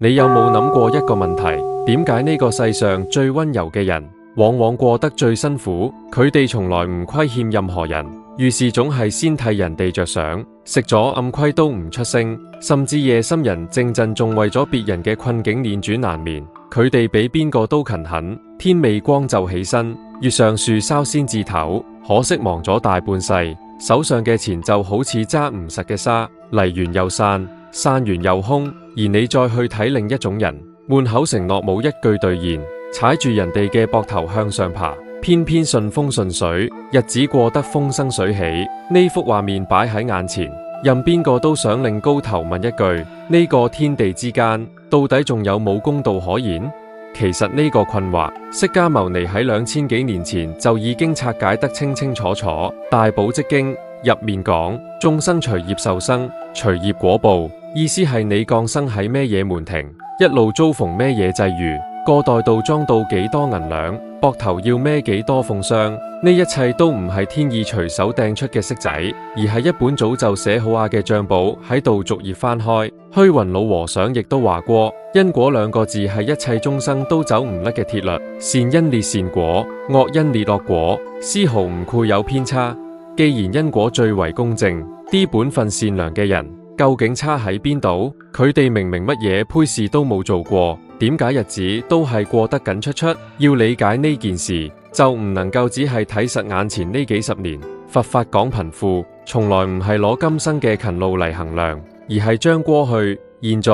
你有冇諗過一個問題？點解呢個世上最溫柔嘅人，往往過得最辛苦？佢哋從來唔虧欠任何人，遇事總係先替人哋着想，食咗暗虧都唔出聲，甚至夜深人靜陣仲為咗別人嘅困境輾轉難眠。佢哋比邊個都勤懇，天未光就起身，越上樹梢先至唞。可惜忙咗大半世，手上嘅錢就好似揸唔實嘅沙，嚟完又散，散完又空。而你再去睇另一種人，滿口承諾冇一句兌現，踩住人哋嘅膊頭向上爬，偏偏順風順水，日子過得風生水起。呢幅畫面擺喺眼前，任邊個都想擰高頭問一句：呢個天地之間，到底仲有冇公道可言？其實呢個困惑，釋迦牟尼喺2000幾年前就已經拆解得清清楚楚。大寶積經入面講：眾生隨業受生，隨業果報。意思係你降生喺咩嘢門庭，一路遭逢咩嘢際遇，個袋度裝到幾多銀兩，膊頭要孭幾多奉箱，呢一切都唔係天意隨手掟出嘅骰仔，而係一本早就寫好嘅賬簿喺度逐頁翻開。虛雲老和尚亦都話過，因果兩個字係一切眾生都走唔甩嘅鐵律，善因列善果，惡因列惡果，絲毫唔會有偏差。既然因果最為公正，啲本分善良嘅人究竟差喺邊度？佢哋明明乜嘢胚事都冇做過，點解日子都係過得緊出出？要理解呢件事，就唔能夠只係睇實眼前呢幾十年。佛法講貧富，從來唔係攞今生嘅勤勞嚟衡量，而係將過去、現在、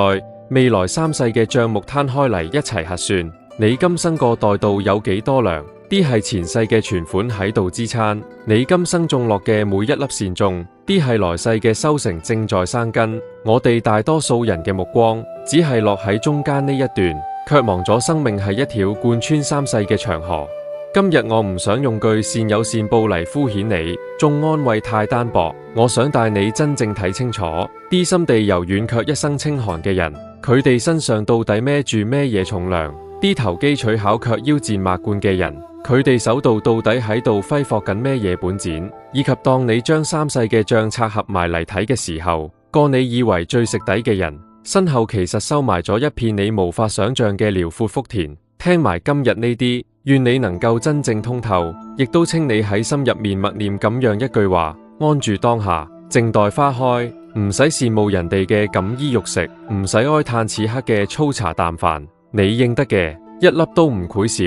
未來三世嘅賬目攤開嚟一齊核算。你今生個袋度有幾多糧？啲係前世嘅存款喺度支撐，你今生種落嘅每一粒善種，啲係來世嘅收成正在生根。我哋大多數人嘅目光只係落喺中間呢一段，卻忘咗生命係一條貫穿三世嘅長河。今日我唔想用句善有善報嚟敷衍你，眾安慰太單薄。我想帶你真正睇清楚，啲心地柔軟卻一生清寒嘅人，佢哋身上到底孭住咩嘢重量？啲投機取巧卻腰纏萬貫嘅人，佢哋手度到底喺度揮霍緊咩嘢本錢？以及當你將三世嘅賬拆合埋嚟睇嘅時候，個你以為最食底嘅人，身後其實收埋咗一片你無法想象嘅遼闊福田。聽埋今日呢啲，願你能夠真正通透，亦都請你喺心入面默念咁樣一句話：安住當下，靜待花開。唔使羨慕人哋嘅錦衣玉食，唔使哀嘆此刻嘅粗茶淡飯。你應得嘅一粒都唔會少。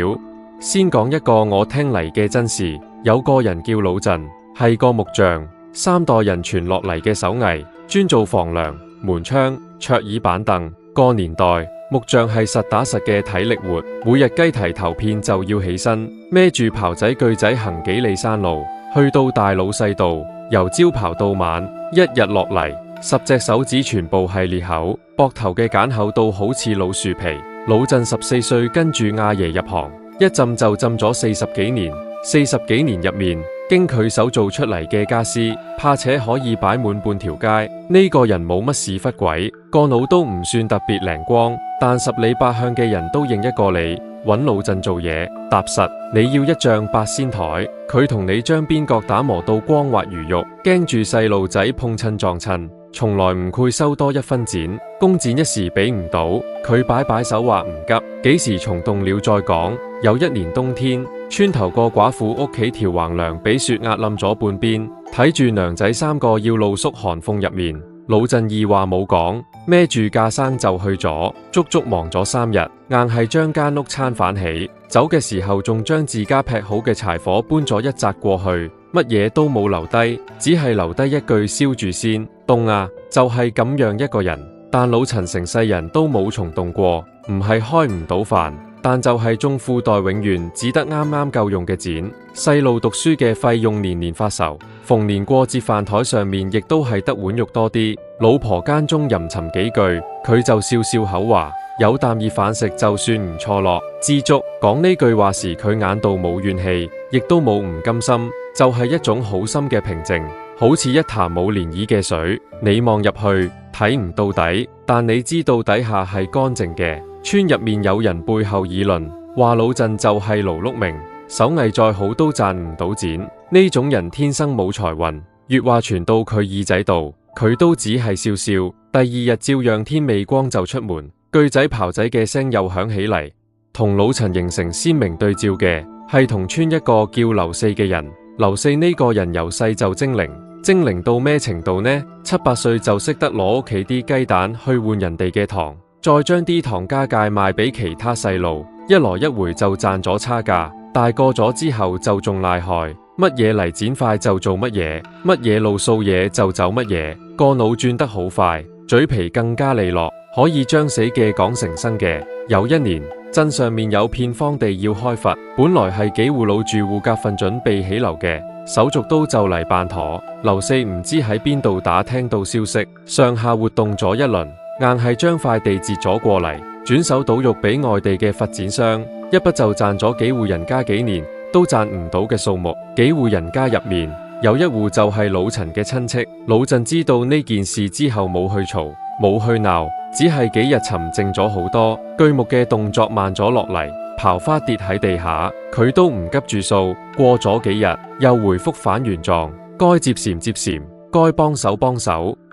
先講一個我聽嚟嘅真事，有個人叫老鎮，係個木匠，3代人傳落嚟嘅手藝，專做房梁、門窗、桌椅板凳。個年代木匠係實打實嘅體力活，每日雞啼頭片就要起身，孭住刨仔鋸仔行幾里山路，去到大老細度，由朝刨到晚，一日落嚟10隻手指全部係裂口，膊頭嘅繭厚到好似老樹皮。老鎮14歲跟住阿爺入行，一浸就浸咗40幾年。40幾年入面，經佢手做出嚟嘅家私，怕且可以擺滿半條街。呢個人冇乜屎忽鬼，個腦都唔算特別靈光，但10里八鄉嘅人都認一個你。揾老鎮做嘢踏實，你要一丈八仙台，佢同你將邊角打磨到光滑如玉，驚住細路仔碰親撞親，從來唔會收多一分錢。工錢一時俾唔到，佢擺手話唔急，幾時蟲動了再講。有一年冬天，村頭個寡婦屋企條橫梁俾雪壓冧咗半邊，睇住娘仔3個要露宿寒風入面，老鎮二話冇講，孭住架生就去咗，足足忙咗3日，硬係將間屋撐反起。走嘅時候仲將自家劈好嘅柴火搬咗一紮過去，乜嘢都冇留低，只係留低一句燒住先。凍啊，就係咁樣一個人。但老陳成世人都冇蟲凍過，唔係開唔到飯，但就係中褲袋永遠只得啱啱夠用嘅錢。細路讀書嘅費用年年發愁，逢年過節飯台上面亦都係得碗肉多啲。老婆間中吟沉幾句，佢就笑笑口話：有啖熱飯食就算唔錯咯，知足。講呢句話時，佢眼度冇怨氣，亦都冇唔甘心，就係一種好心嘅平靜，好似一潭冇漣漪嘅水。你望入去睇唔到底，但你知道底下係乾淨嘅。村入面有人背後議論，話老鎮就係勞碌命，手藝再好都賺唔到錢。呢種人天生冇財運。越話傳到佢耳仔度，佢都只係笑笑。第2日照樣天未光就出門，鋸仔刨仔嘅聲又響起嚟，同老陳形成鮮明對照嘅係同村一個叫劉四嘅人。劉四呢個人由細就精靈到咩程度呢？7、8歲就識得攞屋企啲雞蛋去換人哋嘅糖，再將啲糖加價賣俾其他細路，一來一回就賺咗差價。大個咗之後就仲賴害，乜嘢嚟剪塊就做乜嘢，乜嘢路掃嘢就走乜嘢，個腦轉得好快，嘴皮更加利落，可以將死嘅講成生嘅。有一年，鎮上面有片荒地要開發，本來係幾戶老住戶夾份準備起樓嘅，手續都就嚟辦妥。劉四唔知喺邊度打聽到消息，上下活動咗一輪，硬係將塊地截咗過嚟，轉手倒肉俾外地嘅發展商，一筆就賺咗幾戶人家幾年都賺唔到嘅數目。幾戶人家入面有一戶就係老陳嘅親戚。老陳知道呢件事之後冇去嘈，冇去鬧，只係幾日沉靜咗好多，鋸木嘅動作慢咗落嚟，刨花跌喺地下，佢都唔急住掃。過咗幾日又回復返原狀，該接禪，該幫手，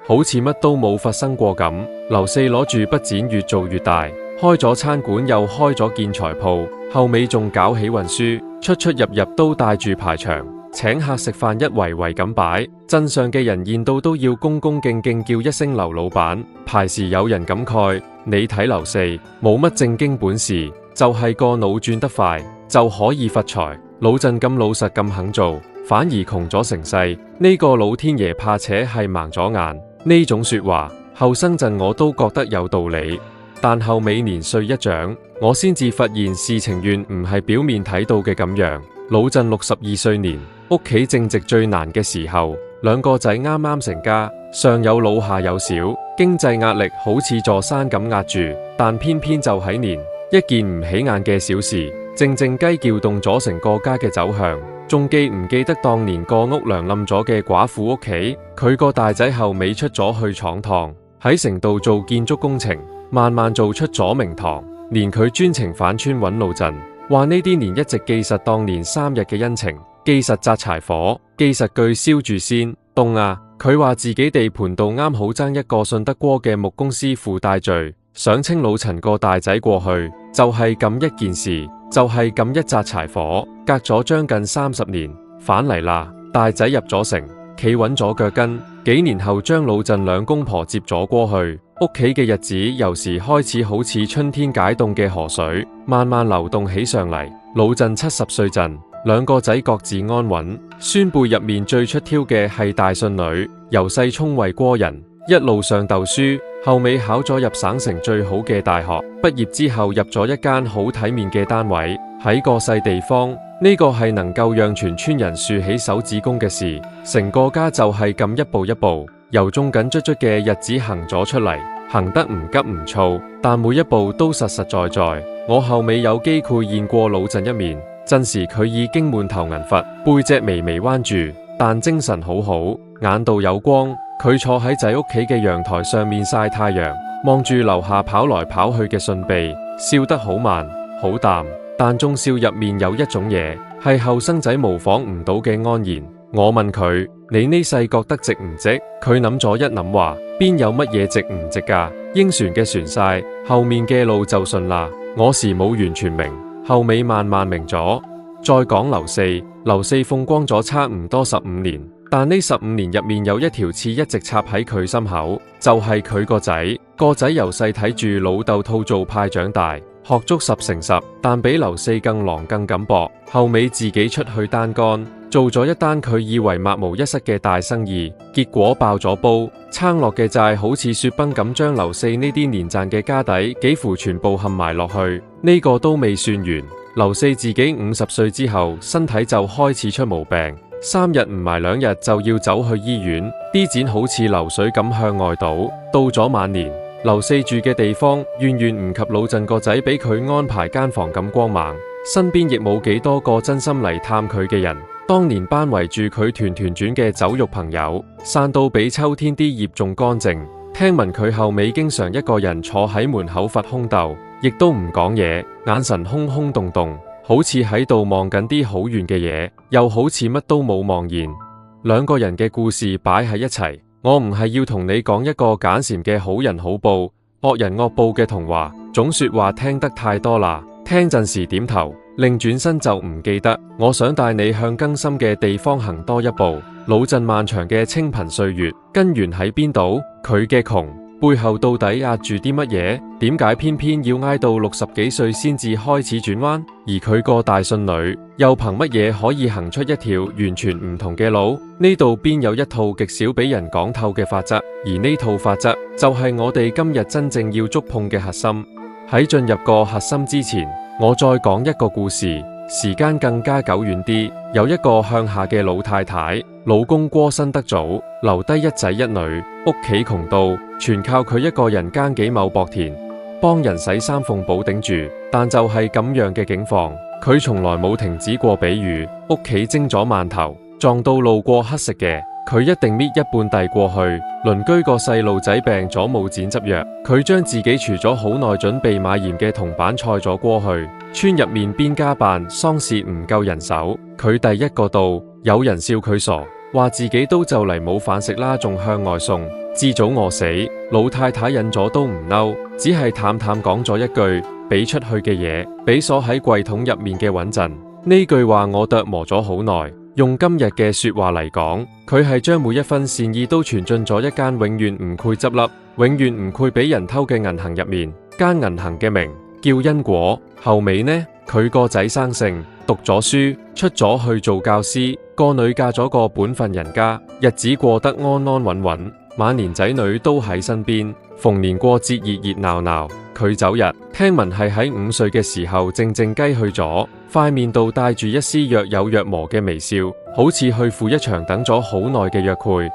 好似乜都冇發生過咁。劉四攞住筆剪越做越大，開咗餐館又開咗建材鋪，後尾仲搞起運輸，出入都帶住排場，請客食飯一圍圍咁擺。鎮上嘅人見到都要恭恭敬敬叫一聲劉老闆。排時有人感慨，你睇劉四冇乜正經本事，就係個腦轉得快就可以發財。老鎮咁老實咁肯做，反而窮咗成世，呢個老天爺怕且係盲咗眼。呢種說話後生陣我都覺得有道理，但後尾年歲一長，我先至發現事情原唔係表面睇到嘅咁樣。老鎮62歲年，屋企正值最難嘅時候，2個仔啱啱成家，上有老下有小，經濟壓力好似座山咁壓住，但偏偏就喺年一件唔起眼嘅小事，靜靜雞撬動咗成個家嘅走向。仲記唔記得當年個屋梁冧咗嘅寡婦屋企，佢個大仔後尾出咗去闖蕩，喺城度做建築工程，慢慢做出咗名堂。連佢專程返村揾老鎮，話呢啲年一直記實當年3日嘅恩情，記實紮柴火，記實句燒住先凍啊。佢話自己地盤度啱好爭一個信得過嘅木工師傅帶罪，想清老陳個大仔過去，就係咁一件事，就係咁一紮柴火。隔咗將近30年，返嚟啦，大仔入咗城，企穩咗腳跟。幾年後將老鎮2公婆接咗過去，屋企嘅日子由時開始好似春天解凍嘅河水，慢慢流動起上嚟。老鎮70歲陣，2個仔各自安穩。孫輩入面最出挑嘅係大孫女，由細聰慧過人，一路上鬥書，後尾考咗入省城最好嘅大學。畢業之後入咗一間好體面嘅單位，喺個細地方，呢個係能夠讓全村人豎起手指公嘅事。成個家就係咁一步一步，由中緊卒卒嘅日子行咗出嚟，行得唔急唔躁，但每一步都實實在在。我後尾有機會見過老鎮一面，陣時佢已經滿頭銀髮，背脊微微彎住，但精神好好，眼度有光。佢坐喺仔屋企嘅陽台上面曬太陽，望住樓下跑來跑去嘅順鼻，笑得好慢好淡，但中笑入面有一種嘢係後生仔模仿唔到嘅安然。我問佢：你呢世覺得值唔值？佢諗咗一諗話：邊有乜嘢值唔值㗎？應船嘅船晒，後面嘅路就順啦。我時冇完全明，後尾慢慢明咗。再講劉四風光咗差唔多15年，但呢15年入面有一條刺一直插喺佢心口，就係佢個仔。個仔由細睇住老豆套做派長大，學足10成10，但比劉四更狼更敢搏。後尾自己出去單幹，做咗一單佢以為萬無一失嘅大生意，結果爆咗煲，撐落嘅債好似雪崩咁，將劉四呢啲年賺嘅家底幾乎全部冚埋落去。呢個都未算完，劉四自己50歲之後，身體就開始出毛病，3日唔埋2日就要走去醫院，啲錢好似流水咁向外倒。到咗晚年，劉四住嘅地方遠遠唔及老鎮個仔俾佢安排間房咁光猛，身邊亦冇幾多個真心嚟探佢嘅人。當年班圍住佢團團轉嘅酒肉朋友，散到比秋天啲葉仲乾淨。聽聞佢後尾經常一個人坐喺門口發空斗，亦都唔講嘢，眼神空空洞洞，好似喺度望緊啲好遠嘅嘢，又好似乜都冇望見。2個人嘅故事擺喺一齊，我唔係要同你講一個簡禪嘅好人好報，惡人惡報嘅童話，總說話聽得太多啦，聽陣時點頭，另轉身就唔記得。我想帶你向更深嘅地方行多一步。老陣漫長嘅清貧歲月，根源喺邊度？佢嘅窮背後到底壓住啲乜嘢？點解偏偏要挨到60幾歲先至開始轉彎？而佢個大孫女又憑乜嘢可以行出一條完全唔同嘅路？呢度邊有一套極少俾人講透嘅法則？而呢套法則就係我哋今日真正要觸碰嘅核心。喺進入個核心之前，我再講一個故事，時間更加久遠啲。有一個鄉下嘅老太太，老公過身得早，留低一仔一女，屋企窮到全靠佢一個人耕幾畝薄田，幫人洗衫縫補頂住。但就係咁樣嘅境況，佢從來冇停止過比喻。屋企蒸咗饅頭，撞到路過乞食嘅，佢一定搣一半遞過去。鄰居個細路仔病咗冇剪執藥，佢將自己除咗好耐準備買鹽嘅銅板菜咗過去。村入面邊家辦喪事唔夠人手，佢第一個到，有人笑佢傻，話自己都就嚟冇飯食啦，仲向外送，至早餓死。老太太忍咗都唔嬲，只係淡淡講咗一句：俾出去嘅嘢，比鎖喺櫃桶入面嘅穩陣。呢句話我琢磨咗好耐。用今日嘅說話嚟講，佢係將每一分善意都存進咗一間永遠唔會執笠、永遠唔會俾人偷嘅銀行入面。間銀行嘅名叫因果。後尾呢，佢個仔生性，讀咗書，出咗去做教師，個女嫁咗個本分人家，日子過得安安穩穩，晚年仔女都喺身邊，逢年過節熱熱鬧鬧。佢走日，聽聞係喺5歲嘅時候靜靜雞去咗，塊面度帶住一絲若有若無嘅微笑，好似去赴一場等咗好耐嘅約會。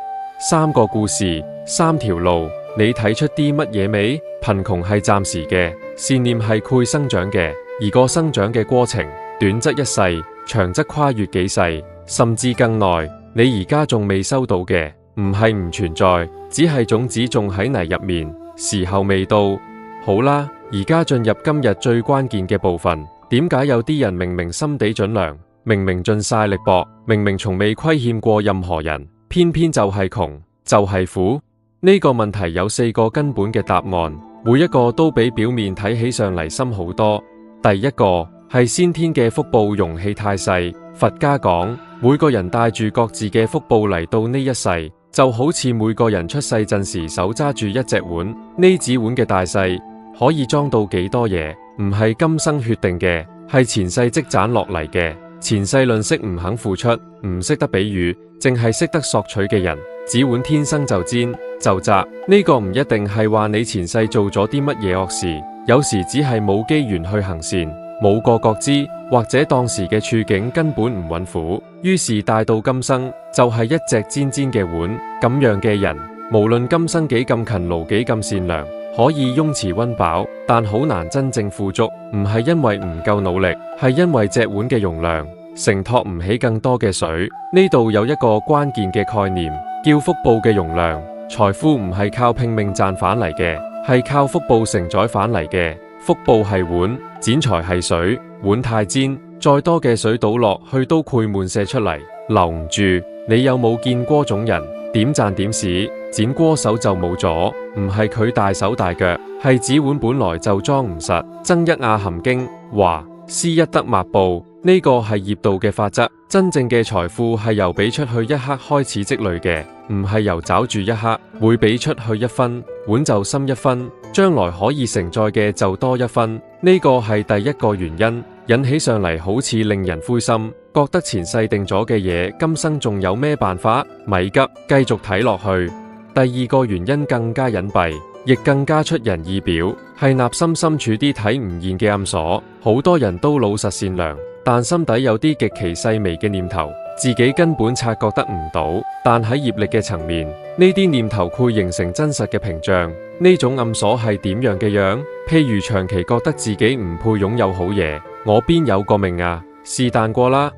3個故事，3條路，你睇出啲乜嘢未？貧窮係暫時嘅，善念係會生長嘅，而個生長嘅過程，短則一世，長則跨越幾世，甚至更耐。你而家仲未收到嘅，唔係唔存在，只係種子仲喺泥入面，時候未到。好啦，而家進入今日最關鍵嘅部分。點解有啲人明明心地準良，明明盡晒力搏，明明從未虧欠過任何人，偏偏就係窮，就係苦？呢個問題有4個根本嘅答案，每一個都比表面睇起上嚟深好多。第一個係先天嘅福報容器太細。佛家講，每個人帶住各自嘅福報嚟到呢一世，就好似每個人出世陣時手揸住一隻碗，呢隻碗嘅大細可以裝到幾多嘢，唔係今生決定嘅，係前世積攢落嚟嘅。前世吝嗇唔肯付出，唔識得比喻，淨係識得索取嘅人，隻碗天生就尖就窄。呢個唔一定係話你前世做咗啲乜嘢惡事，有時只係冇機緣去行善，冇個覺知，或者當時嘅處境根本唔允苦，於是帶到今生就係一隻尖尖嘅碗。咁樣嘅人，無論今生幾咁勤勞，幾咁善良，可以雍慈溫飽，但好難真正富足。唔係因為唔夠努力，係因為隻碗嘅容量承托唔起更多嘅水。呢度有一個關鍵嘅概念，叫福報嘅容量。財富唔係靠拼命賺返嚟嘅，係靠福報承載返嚟嘅。福報係碗，剪裁係水。碗太尖，再多嘅水倒落去都潰滿瀉出嚟，留唔住。你有冇見過種人點賺點使，剪過手就冇咗？唔係佢大手大腳，係紙碗本來就裝唔實。增一亞含經話：施一得抹布，呢個係業道嘅法則。真正嘅財富係由俾出去一刻開始積累嘅，唔係由找住一刻。會俾出去1分，碗就深1分，將來可以承載嘅就多1分。呢個係第一個原因，引起上嚟好似令人灰心，覺得前世定咗嘅嘢，今生仲有咩辦法？咪急，繼續睇落去。第二個原因更加隱蔽，亦更加出人意表，係內心深處啲睇唔見嘅暗鎖。好多人都老實善良，但心底有啲極其細微嘅念頭，自己根本察覺得唔到。但喺業力嘅層面，呢啲念頭會形成真實嘅屏障。呢種暗鎖係點樣嘅樣？譬如長期覺得自己唔配擁有好嘢，我邊有個命啊？是但過啦。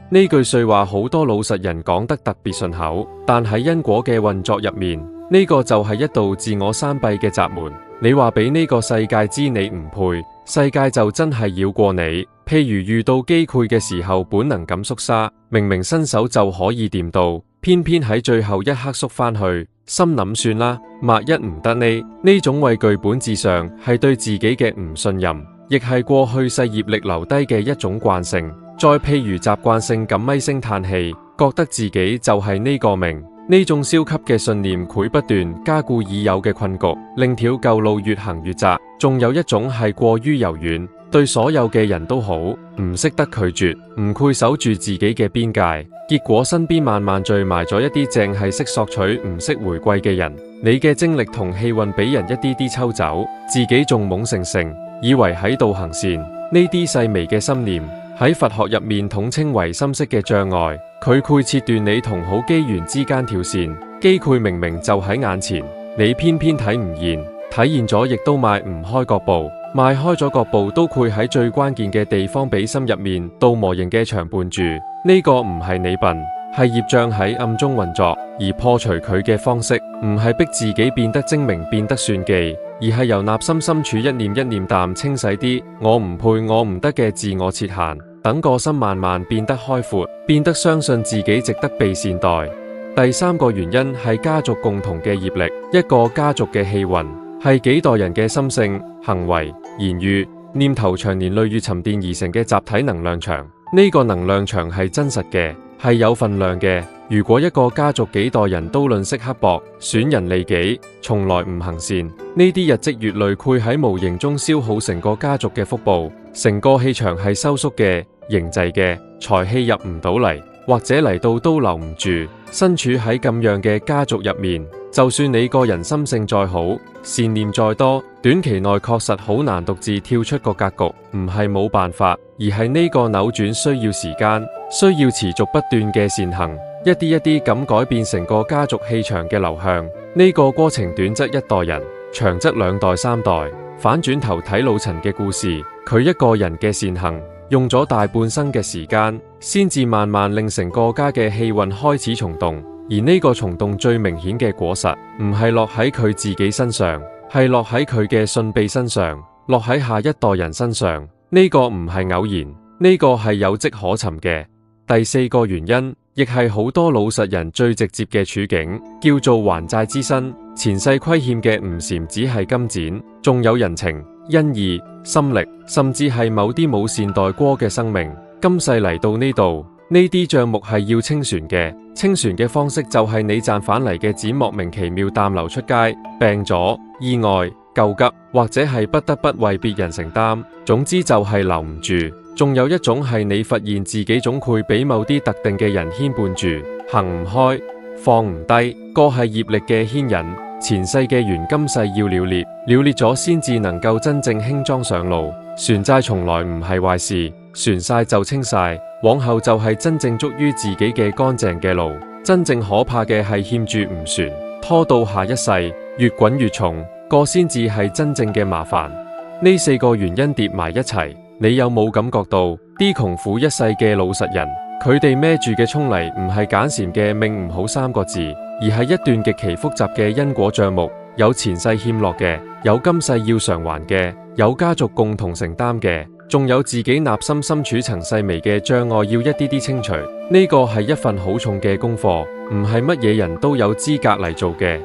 呢句說話好多老實人講得特別順口，但喺因果嘅運作入面，呢個就係一道自我關閉嘅閘門。你話俾呢個世界知你唔配，世界就真係繞過你。譬如遇到機會嘅時候，本能咁縮沙，明明伸手就可以掂到，偏偏喺最後一刻縮翻去，心諗算啦，萬一唔得呢種畏懼本質上係對自己嘅唔信任，亦係過去世業力留低嘅一種慣性。再譬如習慣性咁咪聲嘆氣，覺得自己就係呢個命。呢種消極嘅信念會不斷加固已有嘅困局，令條舊路越行越窄。仲有一種係過於柔軟，對所有嘅人都好，唔識得拒絕，唔會守住自己嘅邊界，結果身邊慢慢聚埋咗一啲淨係識索取唔識回饋嘅人。你嘅精力同氣運俾人一啲啲抽走，自己仲懵成成，以為喺度行善。呢啲細微嘅心念喺佛學入面統稱為心識嘅障礙，佢會切斷你同好機緣之間條線。機會明明就喺眼前，你偏偏睇唔見，睇見咗亦都邁唔開腳步，邁開咗腳步都會喺最關鍵嘅地方俾心入面倒模型嘅牆絆住。呢個唔係你笨，係業障喺暗中運作，而破除佢嘅方式唔係逼自己變得精明變得算計，而係由內心深處一念一念淡清洗啲我唔配我唔得嘅自我設限，等個心慢慢變得開闊，變得相信自己值得被善待。第三個原因係家族共同嘅業力，一個家族嘅氣運係幾代人嘅心性、行為、言語、念頭長年累月沉澱而成嘅集體能量場。呢個能量場係真實嘅，係有份量嘅。如果一個家族幾代人都吝嗇刻薄、損人利己，從來唔行善，呢啲日積月累會喺無形中消耗成個家族嘅福報，成個氣場係收縮嘅、凝滯嘅，財氣入唔到嚟，或者嚟到都留唔住。身處喺咁樣嘅家族入面，就算你個人心性再好，善念再多，短期內確實好難獨自跳出個格局。唔係冇辦法，而係呢個扭轉需要時間，需要持續不斷嘅善行，一啲一啲咁改變成個家族氣場嘅流向。呢個過程短則一代人，長則2代3代。反轉頭睇老陳嘅故事，佢一個人嘅善行，用咗大半生嘅時間，先至慢慢令成個家嘅氣運開始重動。而呢個重動最明顯嘅果實，唔係落喺佢自己身上，係落喺佢嘅信婢身上，落喺下一代人身上。呢個唔係偶然，呢個係有跡可尋嘅。第四個原因，亦係好多老實人最直接嘅處境，叫做還債之身。前世虧欠嘅唔禪只係金錢，仲有人情、恩義、心力，甚至係某啲冇善待過嘅生命。今世嚟到呢度，呢啲賬目係要清船嘅。清船嘅方式就係你賺返嚟嘅錢莫名其妙淡流出街，病咗、意外、救急，或者係不得不為別人承擔。總之就係留唔住。仲有一種係你發現自己總會俾某啲特定嘅人牽絆住，行唔開，放唔低，個係業力嘅牽引。前世嘅緣今世要了結，了結咗先至能夠真正輕裝上路。船債從來唔係壞事，船晒就清晒，往後就係真正屬於自己嘅乾淨嘅路。真正可怕嘅係欠住唔船，拖到下一世越滾越重，個先至係真正嘅麻煩。呢4個原因疊埋一齊，你有冇感覺到啲窮苦一世嘅老實人，佢哋孭住嘅衝嚟唔係簡單嘅命唔好3個字，而係一段極其複雜嘅因果賬目，有前世欠落嘅，有今世要償還嘅，有家族共同承擔嘅，仲有自己內心深處層細微嘅障礙要一啲啲清除。呢個係一份好重嘅功課，唔係乜嘢人都有資格嚟做嘅。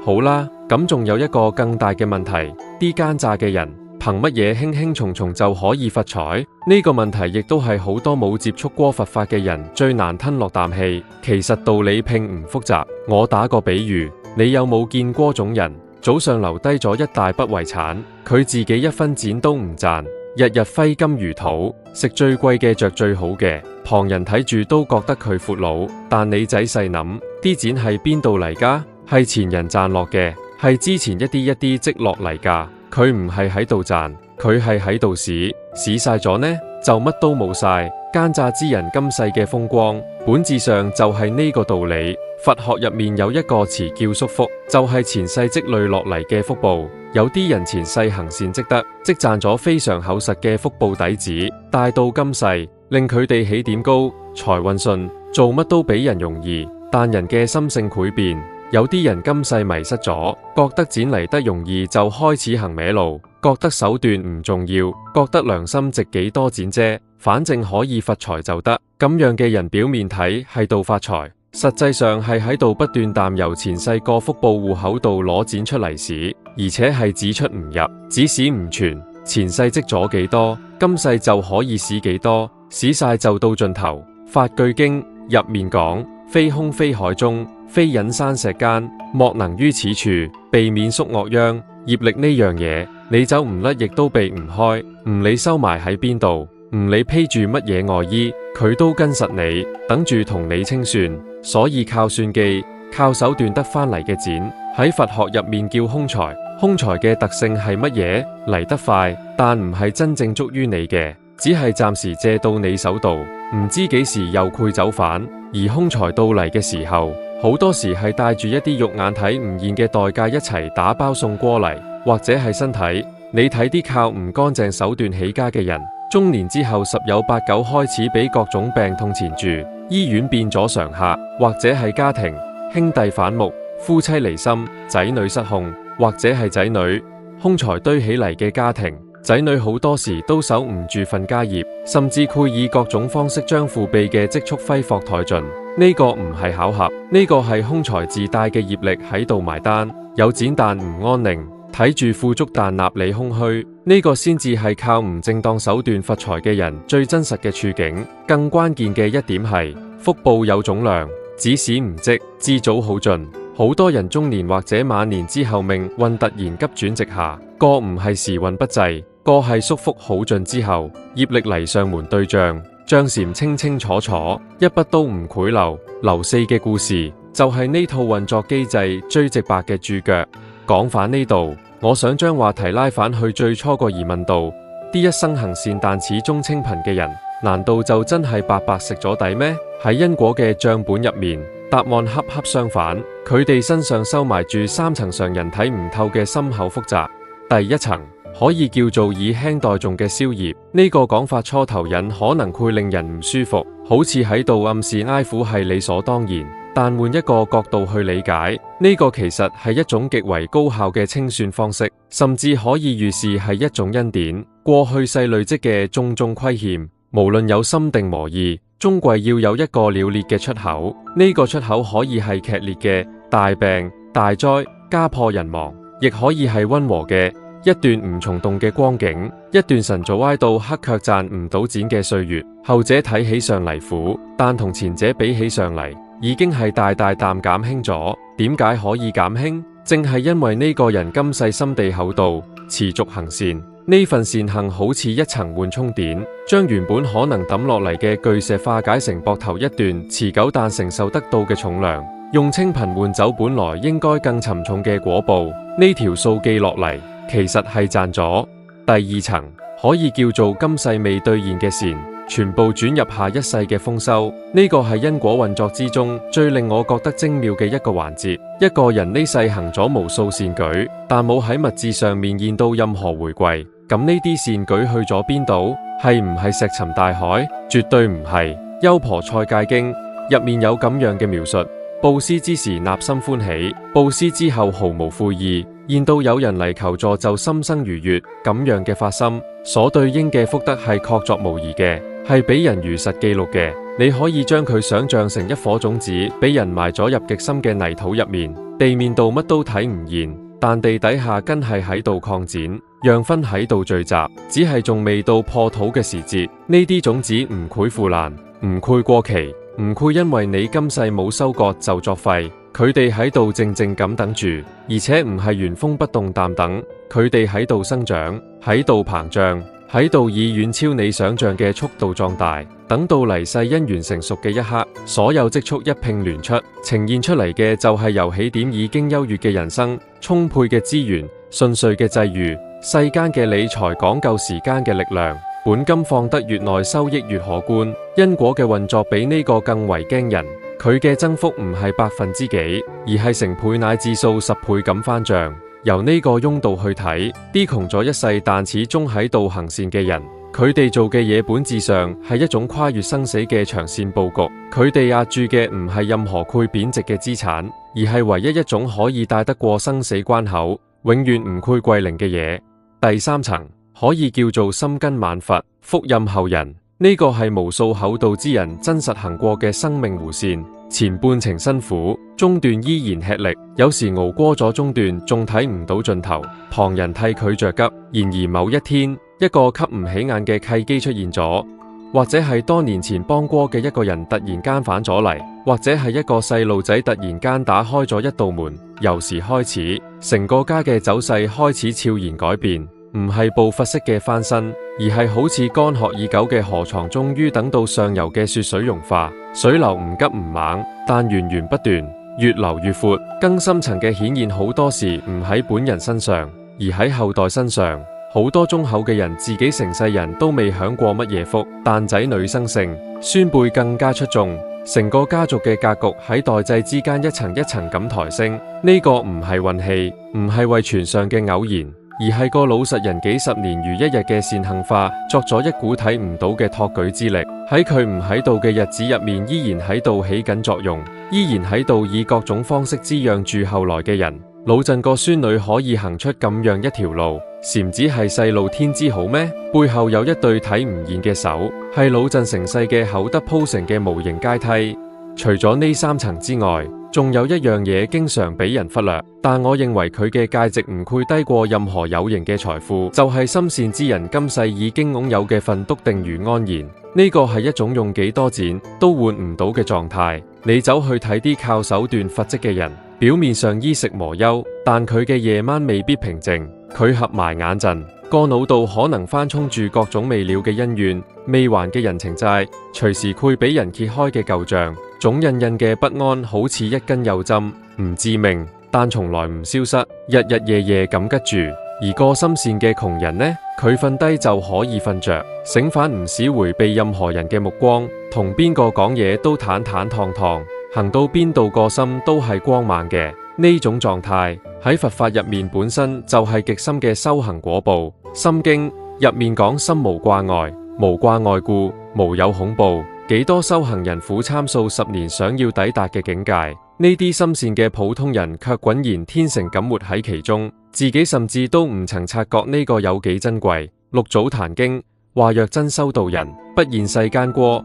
好啦，咁仲有一個更大嘅問題，啲奸詐嘅人憑乜嘢輕輕鬆鬆就可以發財？呢個問題亦都係好多冇接觸過佛法嘅人最難吞落啖氣。其實道理並唔複雜，我打個比喻，你有冇見過種人早上留低咗一大筆遺產，佢自己一分錢都唔賺，日日揮金如土，食最貴嘅着最好嘅，旁人睇住都覺得佢闊佬。但你仔細諗，啲錢係邊度嚟㗎？係前人賺落嘅，係之前一啲一啲積落嚟㗎。佢唔係喺度賺，佢係喺度使晒咗呢，就乜都冇晒。奸詐之人今世嘅風光，本質上就係呢個道理。佛學入面有一個詞叫宿福，就係前世積累落嚟嘅福報。有啲人前世行善積德，積賺咗非常厚實嘅福報底子，帶到今世，令佢哋起點高，財運順，做乜都比人容易。但人嘅心性會變。有啲人今世迷失咗，覺得錢嚟得容易就開始行歪路，覺得手段唔重要，覺得良心值幾多錢啫，反正可以發財就得。咁樣嘅人表面睇係度發財，實際上係喺度不斷淡由前世個腹部戶口度攞錢出嚟使，而且係只出唔入，只使唔存。前世積咗幾多，今世就可以使幾多，使晒就到盡頭。法句經入面講：非空非海中，非隱山石間，莫能於此處，避免宿惡殃。業力呢樣嘢，你走唔甩，亦都避唔開，唔理收埋喺邊度，唔理披住乜嘢外衣，佢都跟實你，等住同你清算。所以靠算計，靠手段得返嚟嘅錢，喺佛學入面叫空財。空財嘅特性係乜嘢？嚟得快，但唔係真正捉於你嘅，只係暫時借到你手度，唔知幾時又攰走返。而空財到嚟嘅時候，好多時係帶住一啲肉眼睇唔見嘅代價一齊打包送過嚟，或者係身體。你睇啲靠唔乾淨手段起家嘅人，中年之後十有八九開始俾各種病痛纏住，醫院變咗常客，或者係家庭兄弟反目、夫妻離心、仔女失控，或者係仔女空財堆起嚟嘅家庭，仔女好多時都守唔住份家業，甚至會以各種方式將父輩嘅積蓄揮霍殆盡。呢個唔係巧合，呢個係空財自帶嘅業力喺度埋單。有錢但唔安寧，睇住富足但納履空虛，呢個先至係靠唔正當手段發財嘅人最真實嘅處境。更關鍵嘅一點係福報有總量，只使唔積，至早好盡。好多人中年或者晚年之後命運突然急轉直下，個唔係時運不濟，個係宿福好盡之後業力嚟上門對賬，賬禪清清楚楚，一筆都唔賄賂。劉四嘅故事就係呢套運作機制最直白嘅注腳。講返呢度，我想將話題拉返去最初個疑問度：啲一生行善但始終清貧嘅人，難道就真係白白食咗底咩？喺因果嘅賬本入面，答案恰恰相反，佢哋身上收埋住3層常人睇唔透嘅深厚複雜。第一層可以叫做以輕代重嘅消業，呢個講法初頭引可能會令人唔舒服，好似喺度暗示哀苦係理所當然。但換一個角度去理解，呢個其實係一種極為高效嘅清算方式，甚至可以預示係一種恩典。過去世累積嘅種種虧欠，無論有心定無意，終歸要有一個了結嘅出口。呢個出口可以係劇烈嘅大病、大災、家破人亡，亦可以係溫和嘅一段唔蟲動嘅光景，一段晨早挨到黑卻賺唔到錢嘅歲月。後者睇起上嚟苦，但同前者比起上嚟，已經係大大啖減輕咗。點解可以減輕？正係因為呢個人今世心地厚道，持續行善，呢份善行好似一層緩衝墊，將原本可能抌落嚟嘅巨石化解成膊頭一段持久但承受得到嘅重量，用清貧換走本來應該更沉重嘅果報。呢條數記落嚟，其實係賺咗。第二層可以叫做今世未兌現嘅善，全部轉入下一世嘅豐收。呢個係因果運作之中最令我覺得精妙嘅一個環節。一個人呢世行咗無數善舉，但冇喺物質上面見到任何回饋，咁呢啲善舉去咗邊度？係唔係石沉大海？絕對唔係。優婆塞戒經入面有咁樣嘅描述：布施之時納心歡喜，布施之後毫無悔意，見到有人嚟求助就心生愉悅。咁樣嘅發心所對應嘅福德係確鑿無疑嘅，係俾人如實記錄嘅。你可以將佢想象成一顆種子俾人埋咗入極深嘅泥土入面，地面度乜都睇唔見，但地底下根係喺度擴展，養分喺度聚集，只係仲未到破土嘅時節。呢啲種子唔會腐爛，唔會過期，唔會因為你今世冇收割就作廢。佢哋喺度靜靜咁等住，而且唔係原封不動淡等，佢哋喺度生長，喺度膨脹，喺度以遠超你想象嘅速度壯大。等到嚟世因緣成熟嘅一刻，所有積蓄一併聯出，呈現出嚟嘅就係由起點已經優越嘅人生，充沛嘅資源，順遂嘅際遇。世間嘅理財講究時間嘅力量，本金放得越耐，收益越可觀。因果嘅運作比呢個更為驚人，佢嘅增幅唔係100%幾，而係成倍乃至數10倍咁翻漲。由呢個雍度去睇，啲窮咗一世但始終喺度行善嘅人，佢哋做嘅嘢本質上係一種跨越生死嘅長線佈局。佢哋押注嘅唔係任何會貶值嘅資產，而係唯一一種可以帶得過生死關口，永遠唔會歸零嘅嘢。第三層可以叫做心根晚佛，福蔭後人。呢個係無數厚道之人真實行過嘅生命弧線。前半程辛苦，中段依然吃力，有時熬過咗中段仲睇唔到盡頭，旁人替佢着急。然而某一天，一個吸唔起眼嘅契機出現咗，或者係多年前幫過嘅一個人突然間返咗嚟，或者係一個細路仔突然間打開咗一道門。由時開始，成個家嘅走勢開始悄然改變，唔係步伐式嘅翻身，而係好似乾涸已久嘅河床終於等到上游嘅雪水融化，水流唔急唔猛，但源源不斷，越流越闊。更深層嘅顯現好多時唔喺本人身上，而喺後代身上。好多忠厚嘅人自己成世人都未享過乜嘢福，但仔女生性，孫輩更加出眾，成個家族嘅格局喺代際之間一層一層咁抬升。呢個唔係運氣，唔係遺傳上嘅偶然，而係個老實人幾十年如一日嘅善行化，作咗一股睇唔到嘅托舉之力，喺佢唔喺度嘅日子入面，依然喺度起緊作用，依然喺度以各種方式滋養住後來嘅人。老陣個孫女可以行出咁樣一條路，禪子係細路天之好咩？背後有一對睇唔見嘅手，係老陣成世嘅厚德鋪成嘅無形階梯。除咗呢3層之外，仲有一樣嘢經常俾人忽略，但我認為佢嘅價值唔配低過任何有形嘅財富，就係心善之人今世已經擁有嘅份篤定與安然。呢個係一種用幾多錢都換唔到嘅狀態。你走去睇啲靠手段發跡嘅人，表面上衣食無憂，但佢嘅夜晚未必平靜。佢合埋眼陣，個腦度可能翻衝住各種未了嘅恩怨、未還嘅人情債，隨時會俾人揭開嘅舊賬，總印印嘅不安好似一根幼針，唔致命，但從來唔消失，日日夜夜咁吉住。而個心善嘅窮人呢，佢瞓低就可以瞓着，醒返唔使回避任何人嘅目光，同邊個講嘢都坦坦蕩蕩，行到邊度個心都係光猛嘅。呢種狀態喺佛法入面本身就係極深嘅修行果報。心經入面講心無掛礙，無掛礙故，無有恐怖。幾多修行人苦參數10年想要抵達嘅境界，呢啲心善嘅普通人卻滾然天成咁活喺其中，自己甚至都唔曾察覺呢個有幾珍貴。六祖壇經話：若真修道人，不現世間過，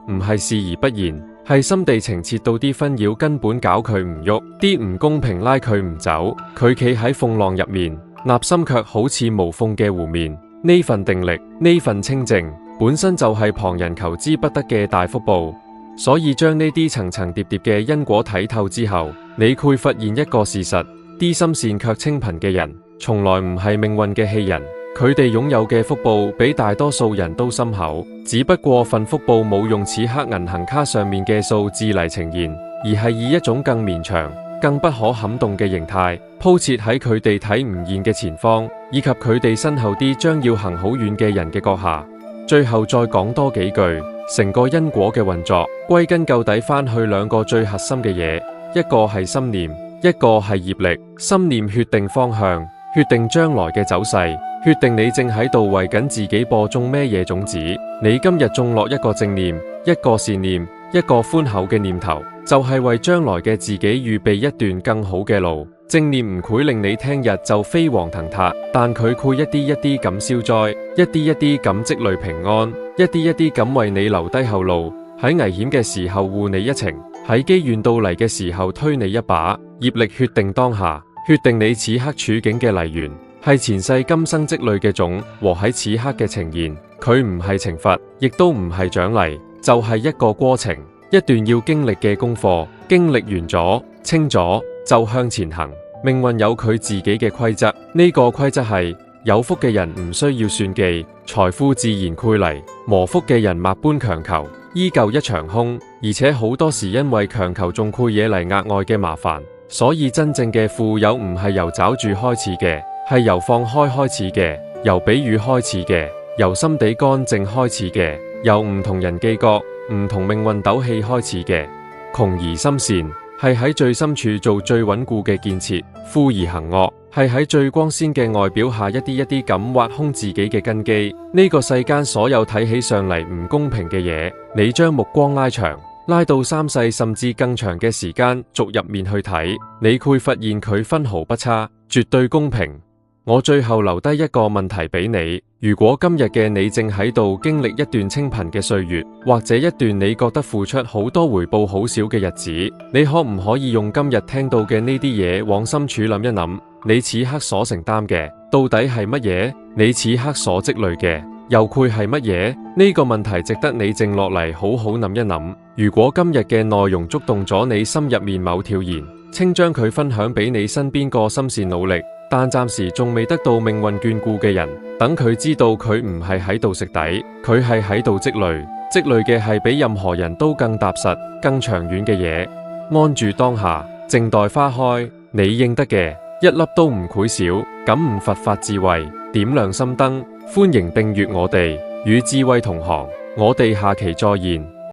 唔係視而不見，係心地澄澈到啲紛擾根本搞佢唔喐，啲唔公平拉佢唔走，佢企喺風浪入面，內心卻好似無縫嘅湖面。呢份定力，呢份清靜，本身就係旁人求之不得嘅大福報。所以將呢啲層層疊疊嘅因果睇透之後，你會發現一個事實：啲心善卻清貧嘅人，從來唔係命運嘅棄人。佢哋擁有嘅福報比大多數人都深厚，只不過份福報冇用此刻銀行卡上面嘅數字嚟呈現，而係以一種更綿長、更不可撼動嘅形態鋪設喺佢哋睇唔見嘅前方，以及佢哋身後啲將要行好遠嘅人嘅腳下。最後再講多幾句，成個因果嘅運作，歸根究底翻去兩個最核心嘅嘢，一個係心念，一個係業力。心念決定方向，決定將來嘅走勢，決定你正喺度為緊自己播種咩嘢種子。你今日種落一個正念，一個善念，一個寬厚嘅念頭，就係為將來嘅自己預備一段更好嘅路。正念唔會令你聽日就飛黃騰達，但佢會一啲一啲咁消災，一啲一啲咁積累平安，一啲一啲咁為你留低後路，喺危險嘅時候護你一程，喺機緣到嚟嘅時候推你一把。業力決定當下，決定你此刻處境嘅嚟源，係前世今生積累嘅種和喺此刻嘅呈現。佢唔係懲罰，亦都唔係獎勵，就係一個過程，一段要經歷嘅功課。經歷完咗，清咗，就向前行。命運有佢自己嘅規則，呢個規則係有福嘅人唔需要算計，財富自然饋嚟；磨福嘅人萬般強求，依舊一場空。而且好多時因為強求仲會惹嚟額外嘅麻煩。所以真正嘅富有唔係由找住開始嘅，係由放開開始嘅，由比喻開始嘅，由心地乾淨開始嘅，由唔同人記覺、唔同命運鬥氣開始嘅。窮而心善，係喺最深處做最穩固嘅建設；富而行惡，係喺最光鮮嘅外表下一啲一啲咁挖空自己嘅根基。呢個世間所有睇起上嚟唔公平嘅嘢，你將目光拉長，拉到3世甚至更長嘅時間軸入面去睇，你會發現佢分毫不差，絕對公平。我最後留低一個問題俾你，如果今日嘅你正喺度經歷一段清貧嘅歲月，或者一段你覺得付出好多回報好少嘅日子，你可唔可以用今日聽到嘅呢啲嘢往深處諗一諗，你此刻所承擔嘅到底係乜嘢？你此刻所積累嘅又會係乜嘢？呢個問題值得你靜落嚟好好諗一諗。如果今日嘅內容觸動咗你心入面某條弦，請將佢分享俾你身邊個心事努力但暫時仲未得到命運眷顧嘅人，等佢知道佢唔係喺度食底，佢係喺度積累，積累嘅係比任何人都更踏實、更長遠嘅嘢。安住當下，靜待花開，你應得嘅一粒都唔會少。感悟佛法智慧，點亮心燈，歡迎訂閱我哋，與智慧同行。我哋下期再見。